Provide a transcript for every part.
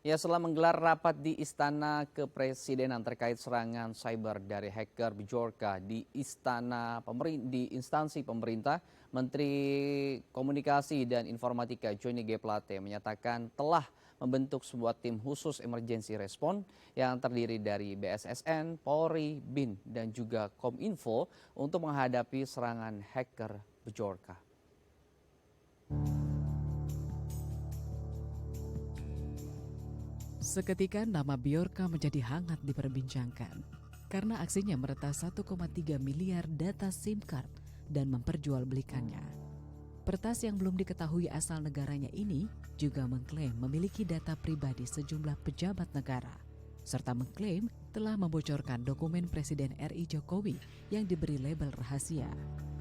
Ya, setelah menggelar rapat di Istana Kepresidenan terkait serangan cyber dari hacker Bjorka di di instansi pemerintah, Menteri Komunikasi dan Informatika Johnny G. Plate menyatakan telah membentuk sebuah tim khusus emergency response yang terdiri dari BSSN, Polri, BIN, dan juga Kominfo untuk menghadapi serangan hacker Bjorka. Seketika nama Bjorka menjadi hangat diperbincangkan karena aksinya meretas 1,3 miliar data SIM card dan memperjualbelikannya. Peretas yang belum diketahui asal negaranya ini juga mengklaim memiliki data pribadi sejumlah pejabat negara, serta mengklaim telah membocorkan dokumen Presiden RI Jokowi yang diberi label rahasia.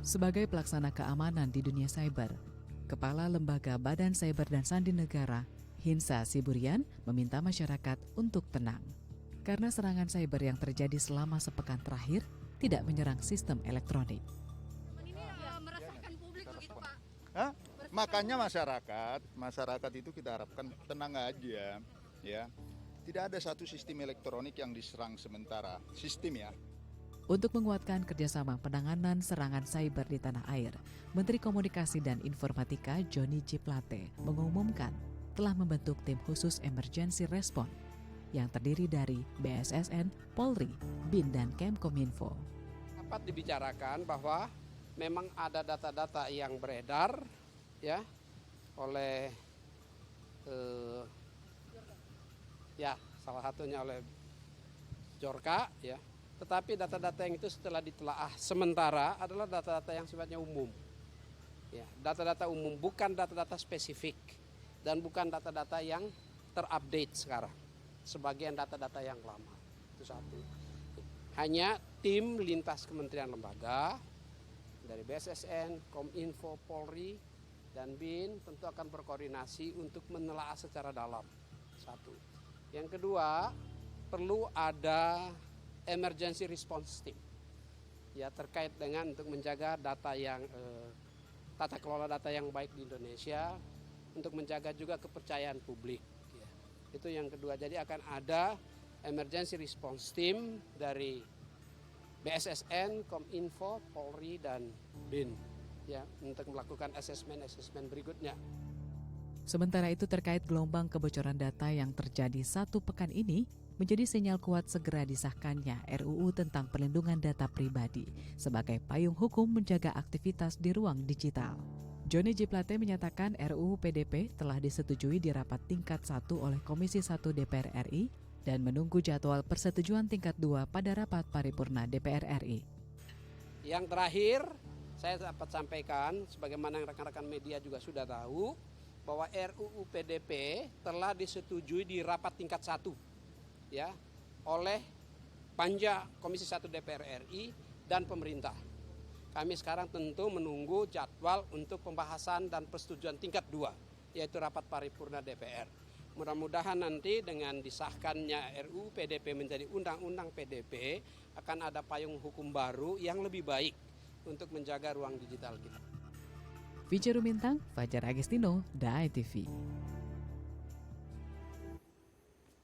Sebagai pelaksana keamanan di dunia cyber, Kepala Lembaga Badan Cyber dan Sandi Negara Hinsa Siburian meminta masyarakat untuk tenang karena serangan cyber yang terjadi selama sepekan terakhir tidak menyerang sistem elektronik. Ini meresahkan publik begitu, Pak. Makanya masyarakat itu kita harapkan tenang aja, ya. Tidak ada satu sistem elektronik yang diserang sementara, sistem ya. Untuk menguatkan kerjasama penanganan serangan cyber di tanah air, Menteri Komunikasi dan Informatika Johnny G. Plate mengumumkan telah membentuk tim khusus emergency response yang terdiri dari BSSN, Polri, BIN, dan Kemkominfo. Dapat dibicarakan bahwa memang ada data-data yang beredar ya oleh salah satunya oleh Bjorka ya. Tetapi data-data yang itu setelah ditelaah sementara adalah data-data yang sifatnya umum. Ya, data-data umum bukan data-data spesifik. Dan bukan data-data yang terupdate sekarang. Sebagian data-data yang lama. Itu satu. Hanya tim lintas kementerian lembaga dari BSSN, Kominfo, Polri, dan BIN tentu akan berkoordinasi untuk menelaah secara dalam. Satu. Yang kedua, perlu ada emergency response team. Ya, terkait dengan untuk menjaga data yang tata kelola data yang baik di Indonesia, untuk menjaga juga kepercayaan publik. Ya. Itu yang kedua. Jadi akan ada emergency response team dari BSSN, Kominfo, Polri, dan BIN ya, untuk melakukan asesmen berikutnya. Sementara itu terkait gelombang kebocoran data yang terjadi satu pekan ini, menjadi sinyal kuat segera disahkannya RUU tentang perlindungan data pribadi sebagai payung hukum menjaga aktivitas di ruang digital. Johnny G. Plate menyatakan RUU PDP telah disetujui di rapat tingkat 1 oleh Komisi 1 DPR RI dan menunggu jadwal persetujuan tingkat 2 pada rapat paripurna DPR RI. Yang terakhir, saya dapat sampaikan, sebagaimana rekan-rekan media juga sudah tahu, bahwa RUU PDP telah disetujui di rapat tingkat 1 ya, oleh Panja Komisi 1 DPR RI dan pemerintah. Kami sekarang tentu menunggu jadwal untuk pembahasan dan persetujuan tingkat 2, yaitu rapat paripurna DPR. Mudah-mudahan nanti dengan disahkannya RUU PDP menjadi Undang-Undang PDP, akan ada payung hukum baru yang lebih baik untuk menjaga ruang digital kita. Vice Rumintang, Fajar Agestino, DAI TV.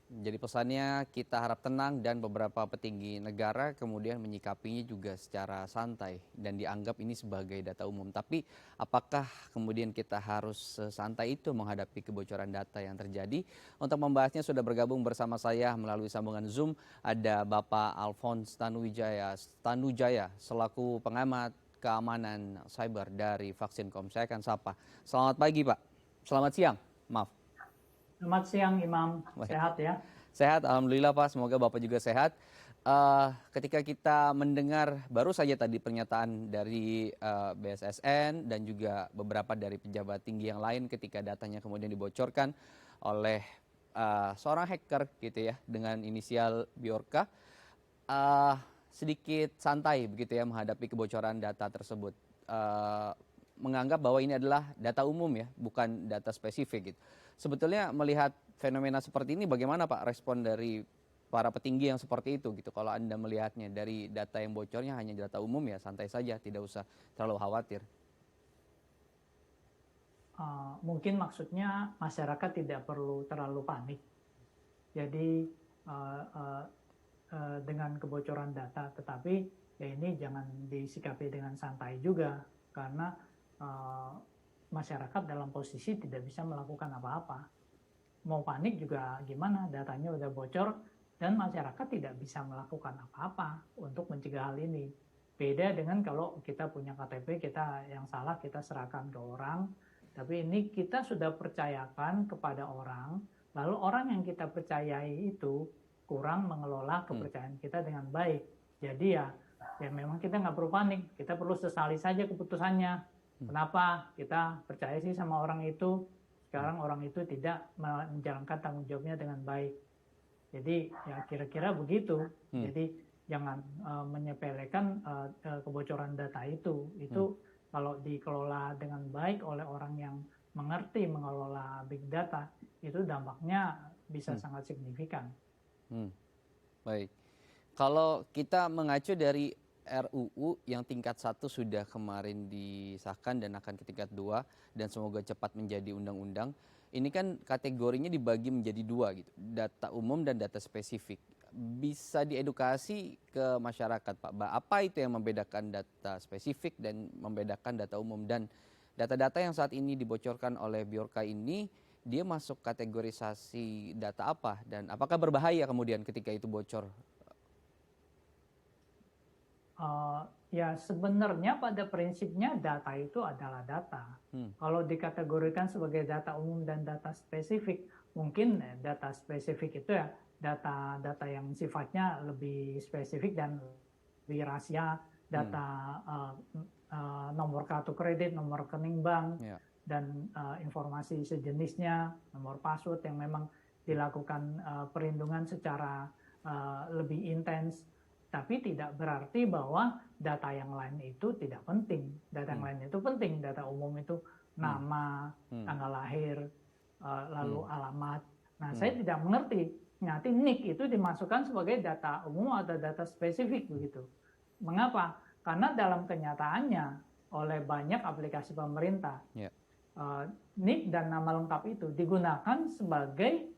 Jadi pesannya kita harap tenang dan beberapa petinggi negara kemudian menyikapinya juga secara santai dan dianggap ini sebagai data umum. Tapi apakah kemudian kita harus santai itu menghadapi kebocoran data yang terjadi? Untuk membahasnya sudah bergabung bersama saya melalui sambungan Zoom ada Bapak Alphonse Tanujaya selaku pengamat keamanan cyber dari Vaksin.com. Saya akan sapa. Selamat pagi Pak. Selamat siang. Maaf. Selamat siang Imam, sehat ya? Sehat, Alhamdulillah Pak, semoga Bapak juga sehat. Ketika kita mendengar baru saja tadi pernyataan dari BSSN dan juga beberapa dari pejabat tinggi yang lain ketika datanya kemudian dibocorkan oleh seorang hacker gitu ya dengan inisial Bjorka, sedikit santai begitu ya menghadapi kebocoran data tersebut. Menganggap bahwa ini adalah data umum ya, bukan data spesifik gitu. Sebetulnya melihat fenomena seperti ini bagaimana Pak respon dari para petinggi yang seperti itu gitu. Kalau Anda melihatnya dari data yang bocornya hanya data umum ya santai saja, tidak usah terlalu khawatir. Mungkin maksudnya masyarakat tidak perlu terlalu panik jadi dengan kebocoran data, tetapi ya ini jangan disikapi dengan santai juga, karena masyarakat dalam posisi tidak bisa melakukan apa-apa. Mau panik juga gimana, datanya udah bocor dan masyarakat tidak bisa melakukan apa-apa untuk mencegah hal ini. Beda dengan kalau kita punya KTP, kita yang salah kita serahkan ke orang, tapi ini kita sudah percayakan kepada orang, lalu orang yang kita percayai itu kurang mengelola kepercayaan kita dengan baik. Jadi ya memang kita nggak perlu panik, kita perlu sesali saja keputusannya. Kenapa kita percaya sih sama orang itu, sekarang orang itu tidak menjalankan tanggung jawabnya dengan baik. Jadi ya kira-kira begitu. Jadi jangan menyepelekan kebocoran data itu. Itu kalau dikelola dengan baik oleh orang yang mengerti mengelola big data, itu dampaknya bisa sangat signifikan. Baik. Kalau kita mengacu dari RUU yang tingkat 1 sudah kemarin disahkan dan akan ke tingkat 2 dan semoga cepat menjadi undang-undang. Ini kan kategorinya dibagi menjadi 2 gitu, data umum dan data spesifik. Bisa diedukasi ke masyarakat, Pak. Apa itu yang membedakan data spesifik dan membedakan data umum, dan data-data yang saat ini dibocorkan oleh Bjorka ini dia masuk kategorisasi data apa dan apakah berbahaya kemudian ketika itu bocor? Ya sebenarnya pada prinsipnya data itu adalah data. Kalau dikategorikan sebagai data umum dan data spesifik, mungkin data spesifik itu ya data-data yang sifatnya lebih spesifik dan lebih rahasia, data nomor kartu kredit, nomor rekening bank, dan informasi sejenisnya, nomor password yang memang dilakukan perlindungan secara lebih intens. Tapi tidak berarti bahwa data yang lain itu tidak penting. Data yang lain itu penting. Data umum itu nama, tanggal lahir, lalu alamat. Nah, saya tidak mengerti. Nanti NIK itu dimasukkan sebagai data umum atau data spesifik begitu. Mengapa? Karena dalam kenyataannya oleh banyak aplikasi pemerintah, NIK dan nama lengkap itu digunakan sebagai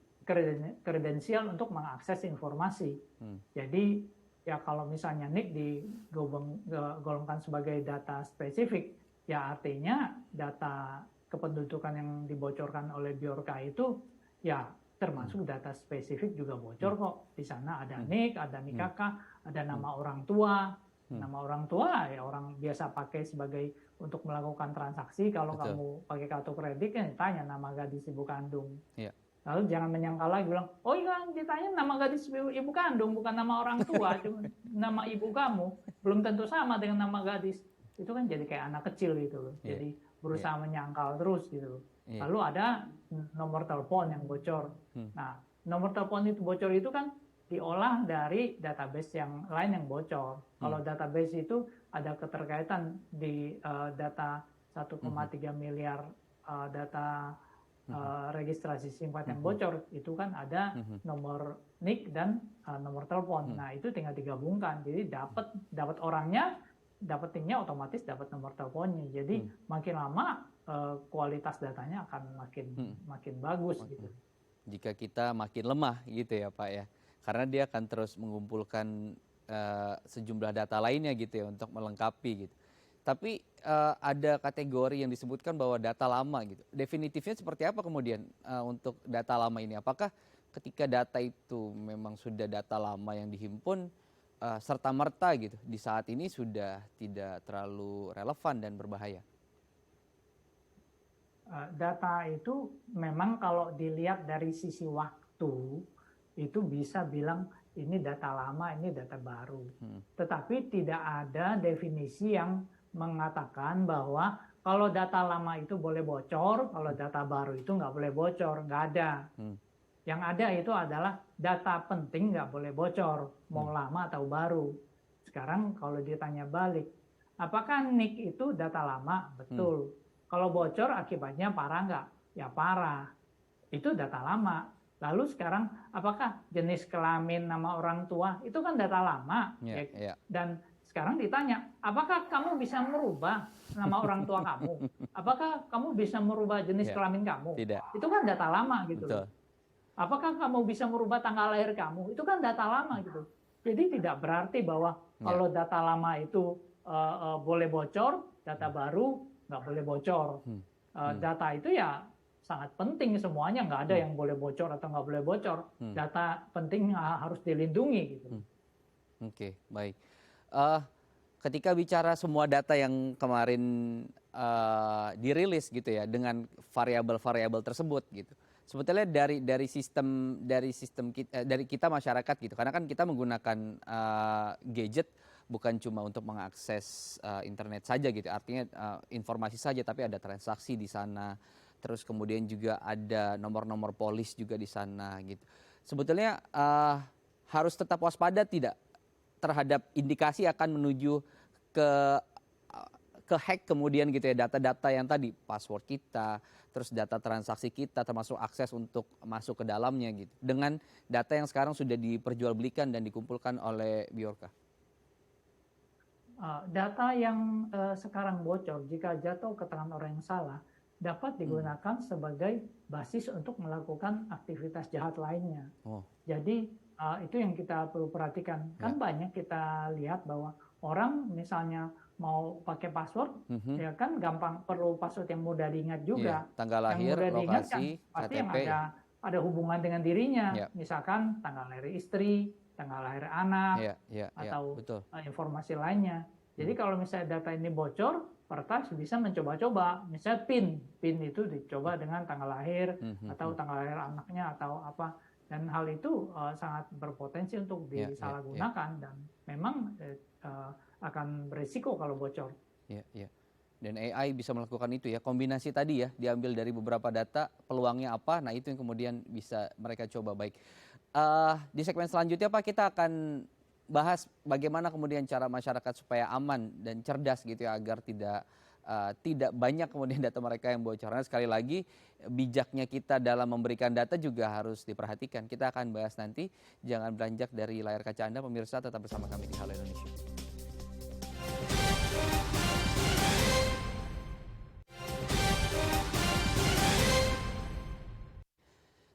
kredensial untuk mengakses informasi. Jadi ya kalau misalnya NIK digolongkan sebagai data spesifik, ya artinya data kependudukan yang dibocorkan oleh Bjorka itu ya termasuk data spesifik juga bocor kok. Di sana ada NIK, ada NIK KK, ada nama orang tua. Nama orang tua ya orang biasa pakai sebagai untuk melakukan transaksi. Kalau kamu pakai kartu kredit kan ditanya nama gadis ibu kandung. Lalu jangan menyangkal lagi bilang, oh iya ditanya nama gadis ibu kandung bukan nama orang tua, cuma nama ibu kamu, belum tentu sama dengan nama gadis. Itu kan jadi kayak anak kecil gitu loh. Jadi berusaha menyangkal terus gitu. Lalu ada nomor telepon yang bocor. Nah, nomor telepon itu bocor itu kan diolah dari database yang lain yang bocor. Kalau database itu ada keterkaitan di data 1,3 miliar data registrasi SIM card yang bocor, itu kan ada nomor NIK dan nomor telepon. Nah, itu tinggal digabungkan. Jadi dapat orangnya, dapat NIK-nya otomatis dapat nomor teleponnya. Jadi makin lama kualitas datanya akan makin bagus gitu. Jika kita makin lemah gitu ya, Pak ya. Karena dia akan terus mengumpulkan sejumlah data lainnya gitu ya untuk melengkapi gitu. Tapi ada kategori yang disebutkan bahwa data lama gitu. Definitifnya seperti apa kemudian untuk data lama ini? Apakah ketika data itu memang sudah data lama yang dihimpun serta-merta gitu di saat ini sudah tidak terlalu relevan dan berbahaya? Data itu memang kalau dilihat dari sisi waktu itu bisa bilang ini data lama, ini data baru. Tetapi tidak ada definisi yang mengatakan bahwa kalau data lama itu boleh bocor, kalau data baru itu nggak boleh bocor, nggak ada. Yang ada itu adalah data penting nggak boleh bocor, mau lama atau baru. Sekarang kalau ditanya balik, apakah NIK itu data lama? Betul. Kalau bocor akibatnya parah nggak? Ya parah. Itu data lama. Lalu sekarang apakah jenis kelamin, nama orang tua, itu kan data lama. Dan sekarang ditanya, apakah kamu bisa merubah nama orang tua kamu? Apakah kamu bisa merubah jenis kelamin kamu? Tidak. Itu kan data lama gitu. Apakah kamu bisa merubah tanggal lahir kamu? Itu kan data lama gitu. Jadi tidak berarti bahwa kalau data lama itu boleh bocor, data baru nggak boleh bocor. Data itu ya sangat penting semuanya, nggak ada yang boleh bocor atau nggak boleh bocor. Data penting harus dilindungi gitu. Oke, baik. Ketika bicara semua data yang kemarin dirilis gitu ya dengan variabel-variabel tersebut gitu. Sebetulnya dari sistem kita, dari kita masyarakat gitu. Karena kan kita menggunakan gadget bukan cuma untuk mengakses internet saja gitu. Artinya informasi saja, tapi ada transaksi di sana. Terus kemudian juga ada nomor-nomor polis juga di sana gitu. Sebetulnya harus tetap waspada tidak terhadap indikasi akan menuju ke hack kemudian gitu ya, data-data yang tadi, password kita, terus data transaksi kita, termasuk akses untuk masuk ke dalamnya gitu, dengan data yang sekarang sudah diperjualbelikan dan dikumpulkan oleh Bjorka. Data yang sekarang bocor, jika jatuh ke tangan orang yang salah, dapat digunakan sebagai basis untuk melakukan aktivitas jahat lainnya. Jadi itu yang kita perlu perhatikan. Kan banyak kita lihat bahwa orang misalnya mau pakai password, ya kan gampang, perlu password yang mudah diingat juga. Tanggal lahir, yang mudah diingat lokasi, kan pasti KTP. yang ada hubungan dengan dirinya. Misalkan tanggal lahir istri, tanggal lahir anak, atau informasi lainnya. Jadi kalau misalnya data ini bocor, Pertas bisa mencoba-coba, misalnya PIN itu dicoba dengan tanggal lahir atau tanggal lahir anaknya atau apa, dan hal itu sangat berpotensi untuk disalahgunakan dan memang akan berisiko kalau bocor. Dan AI bisa melakukan itu ya, kombinasi tadi ya, diambil dari beberapa data, peluangnya apa, nah itu yang kemudian bisa mereka coba. Baik, di segmen selanjutnya Pak, kita akan bahas bagaimana kemudian cara masyarakat supaya aman dan cerdas gitu ya, agar tidak banyak kemudian data mereka yang bocor. Karena sekali lagi bijaknya kita dalam memberikan data juga harus diperhatikan. Kita akan bahas nanti, jangan beranjak dari layar kaca Anda pemirsa, tetap bersama kami di Halo Indonesia.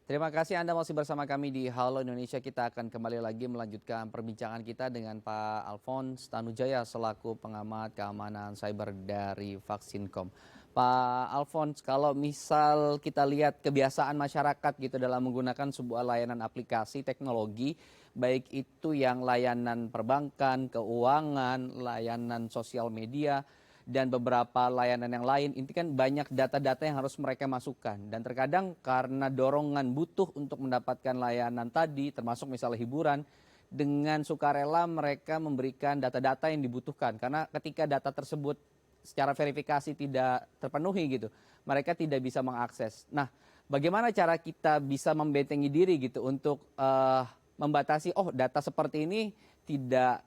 Terima kasih Anda masih bersama kami di Halo Indonesia. Kita akan kembali lagi melanjutkan perbincangan kita dengan Pak Alphonse Tanujaya selaku pengamat keamanan cyber dari Vaksinkom. Pak Alphonse, kalau misal kita lihat kebiasaan masyarakat gitu dalam menggunakan sebuah layanan aplikasi teknologi, baik itu yang layanan perbankan, keuangan, layanan sosial media, dan beberapa layanan yang lain, ini kan banyak data-data yang harus mereka masukkan. Dan terkadang karena dorongan butuh untuk mendapatkan layanan tadi, termasuk misalnya hiburan, dengan sukarela mereka memberikan data-data yang dibutuhkan. Karena ketika data tersebut secara verifikasi tidak terpenuhi gitu, mereka tidak bisa mengakses. Nah, bagaimana cara kita bisa membentengi diri gitu untuk membatasi, data seperti ini tidak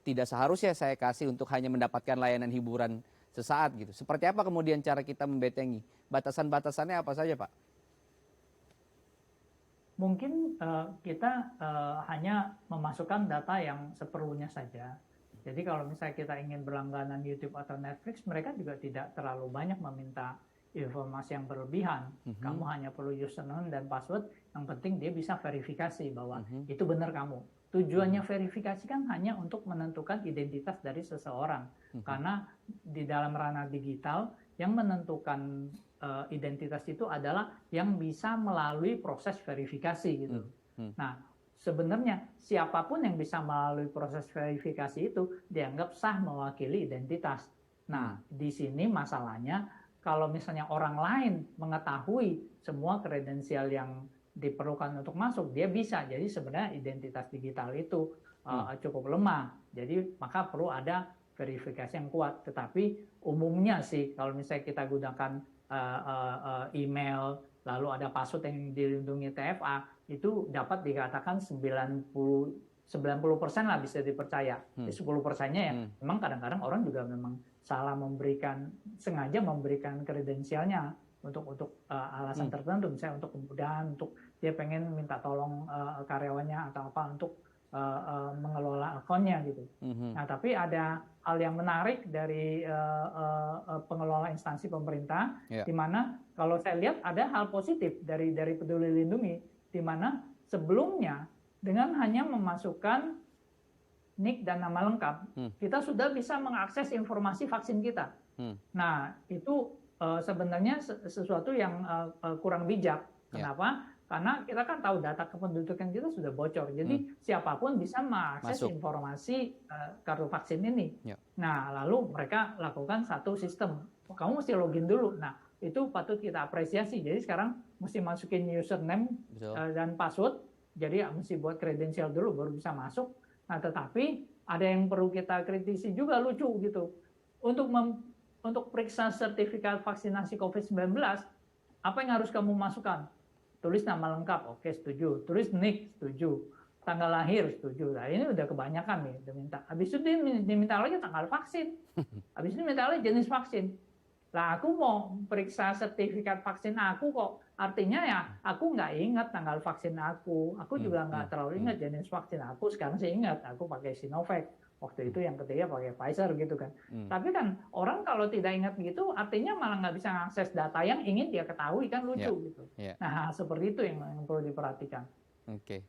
seharusnya saya kasih untuk hanya mendapatkan layanan hiburan sesaat gitu. Seperti apa kemudian cara kita membentengi? Batasan-batasannya apa saja, Pak? Mungkin kita hanya memasukkan data yang seperlunya saja. Jadi kalau misalnya kita ingin berlangganan YouTube atau Netflix, mereka juga tidak terlalu banyak meminta informasi yang berlebihan. Kamu hanya perlu username dan password, yang penting dia bisa verifikasi bahwa itu benar kamu. Tujuannya verifikasi kan hanya untuk menentukan identitas dari seseorang. Karena di dalam ranah digital, yang menentukan identitas itu adalah yang bisa melalui proses verifikasi gitu. Nah, sebenarnya siapapun yang bisa melalui proses verifikasi itu dianggap sah mewakili identitas. Nah, di sini masalahnya kalau misalnya orang lain mengetahui semua kredensial yang diperlukan untuk masuk, dia bisa. Jadi sebenarnya identitas digital itu cukup lemah. Jadi maka perlu ada verifikasi yang kuat. Tetapi umumnya sih kalau misalnya kita gunakan email, lalu ada password yang dilindungi TFA, itu dapat dikatakan 90% lah bisa dipercaya. 10%-nya ya memang kadang-kadang orang juga memang salah sengaja memberikan kredensialnya untuk alasan tertentu, misalnya untuk kemudahan, untuk dia pengen minta tolong karyawannya atau apa untuk mengelola akunnya gitu. Nah, tapi ada hal yang menarik dari pengelola instansi pemerintah, di mana kalau saya lihat ada hal positif dari Peduli Lindungi. di mana sebelumnya dengan hanya memasukkan NIK dan nama lengkap, kita sudah bisa mengakses informasi vaksin kita. Nah, itu sebenarnya sesuatu yang kurang bijak. Kenapa? Karena kita kan tahu data kependudukan kita sudah bocor. Jadi siapapun bisa mengakses informasi kartu vaksin ini. Nah, lalu mereka lakukan satu sistem. Kamu mesti login dulu. Nah, itu patut kita apresiasi. Jadi sekarang mesti masukin username dan password. Jadi mesti buat kredensial dulu baru bisa masuk. Nah, tetapi ada yang perlu kita kritisi juga, lucu gitu. Untuk periksa sertifikat vaksinasi COVID-19, apa yang harus kamu masukkan? Tulis nama lengkap, oke setuju. Tulis NIK, setuju. Tanggal lahir, setuju. Nah, ini udah kebanyakan nih diminta. Habis itu diminta lagi tanggal vaksin. Habis itu diminta lagi jenis vaksin. Lah aku mau periksa sertifikat vaksin aku kok. Artinya ya aku nggak ingat tanggal vaksin aku. Aku juga nggak terlalu ingat jenis vaksin aku. Sekarang sih ingat, aku pakai Sinovac. Waktu itu yang ketiga pakai Pfizer gitu kan. Tapi kan orang kalau tidak ingat gitu, artinya malah nggak bisa mengakses data yang ingin dia ketahui, kan lucu gitu. Nah seperti itu yang perlu diperhatikan. Oke,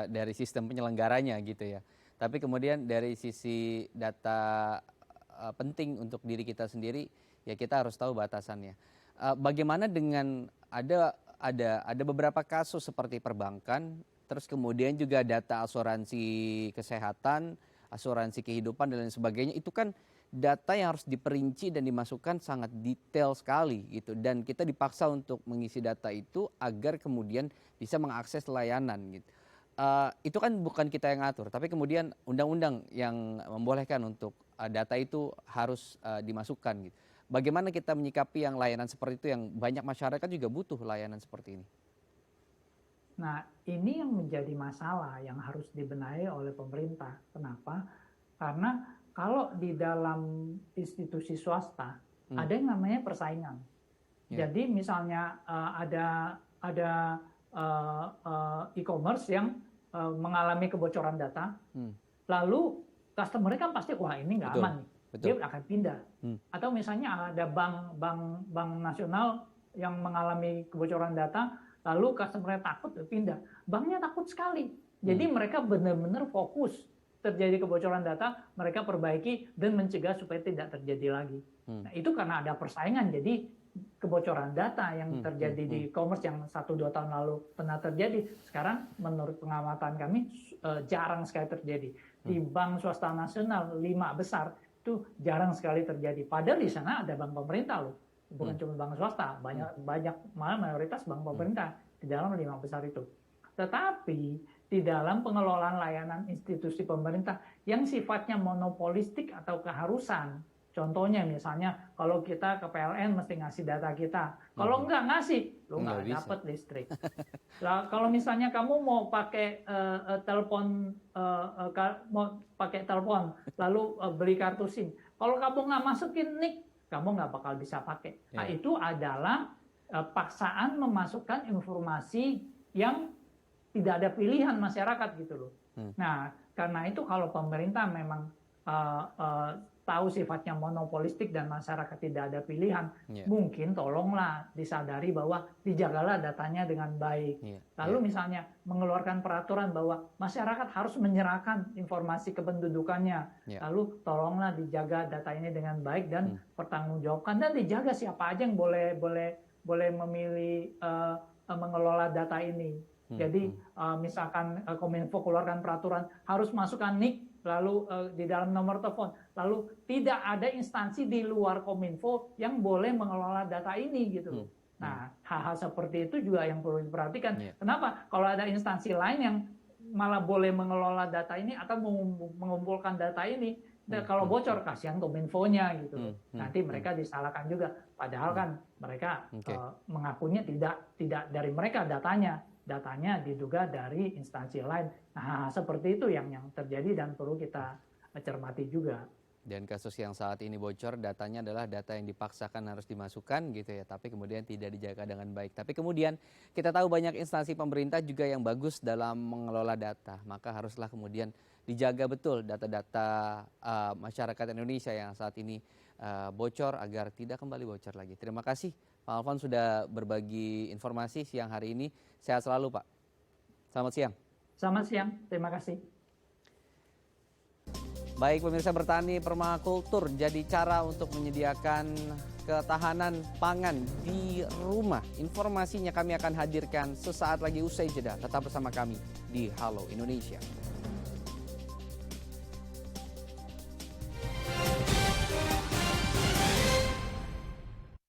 dari sistem penyelenggaranya gitu ya. Tapi kemudian dari sisi data penting untuk diri kita sendiri, ya kita harus tahu batasannya. Bagaimana dengan ada beberapa kasus seperti perbankan, terus kemudian juga data asuransi kesehatan, asuransi kehidupan dan lain sebagainya, itu kan data yang harus diperinci dan dimasukkan sangat detail sekali gitu, dan kita dipaksa untuk mengisi data itu agar kemudian bisa mengakses layanan gitu. Itu kan bukan kita yang ngatur, tapi kemudian undang-undang yang membolehkan untuk data itu harus dimasukkan gitu. Bagaimana kita menyikapi yang layanan seperti itu, yang banyak masyarakat juga butuh layanan seperti ini? Nah, ini yang menjadi masalah yang harus dibenahi oleh pemerintah. Kenapa? Karena kalau di dalam institusi swasta ada yang namanya persaingan. Jadi misalnya ada e-commerce yang mengalami kebocoran data, lalu customer kan pasti wah ini nggak aman nih, dia akan pindah. Atau misalnya ada bank nasional yang mengalami kebocoran data, lalu customer-nya takut pindah. Banknya takut sekali. Jadi mereka benar-benar fokus terjadi kebocoran data, mereka perbaiki dan mencegah supaya tidak terjadi lagi. Nah, itu karena ada persaingan. Jadi kebocoran data yang terjadi di e-commerce yang 1-2 tahun lalu pernah terjadi, sekarang menurut pengamatan kami jarang sekali terjadi. Di bank swasta nasional 5 besar itu jarang sekali terjadi. Padahal di sana ada bank pemerintah loh. Bukan cuma bank swasta, banyak malah mayoritas bank pemerintah di dalam 5 besar itu. Tetapi di dalam pengelolaan layanan institusi pemerintah yang sifatnya monopolistik atau keharusan, contohnya misalnya kalau kita ke PLN mesti ngasih data kita, kalau nggak ngasih, lo nggak dapat listrik. Lah, kalau misalnya kamu mau pakai telepon, lalu beli kartu SIM, kalau kamu nggak masukin NIK, kamu nggak bakal bisa pakai. Nah, itu adalah paksaan memasukkan informasi yang tidak ada pilihan masyarakat gitu loh. Nah, karena itu kalau pemerintah memang tahu sifatnya monopolistik dan masyarakat tidak ada pilihan, mungkin tolonglah disadari bahwa dijagalah datanya dengan baik. Lalu misalnya mengeluarkan peraturan bahwa masyarakat harus menyerahkan informasi kependudukannya. Lalu tolonglah dijaga data ini dengan baik dan pertanggungjawabkan, dan dijaga siapa aja yang boleh memilih mengelola data ini. Jadi misalkan Kominfo keluarkan peraturan harus masukkan NIK lalu di dalam nomor telepon, lalu tidak ada instansi di luar Kominfo yang boleh mengelola data ini gitu. Nah, hal-hal seperti itu juga yang perlu diperhatikan. Kenapa? Kalau ada instansi lain yang malah boleh mengelola data ini atau mengumpulkan data ini, kalau bocor kasihan Kominfonya gitu. Nanti mereka disalahkan juga. Padahal kan mereka mengakunya tidak dari mereka datanya diduga dari instansi lain. Nah, seperti itu yang terjadi dan perlu kita cermati juga. Dan kasus yang saat ini bocor, datanya adalah data yang dipaksakan harus dimasukkan gitu ya, tapi kemudian tidak dijaga dengan baik. Tapi kemudian kita tahu banyak instansi pemerintah juga yang bagus dalam mengelola data, maka haruslah kemudian dijaga betul data-data masyarakat Indonesia yang saat ini bocor agar tidak kembali bocor lagi. Terima kasih Pak Alfons sudah berbagi informasi siang hari ini. Sehat selalu Pak. Selamat siang. Selamat siang, terima kasih. Baik pemirsa, bertani permakultur jadi cara untuk menyediakan ketahanan pangan di rumah. Informasinya kami akan hadirkan sesaat lagi usai jeda. Tetap bersama kami di Halo Indonesia.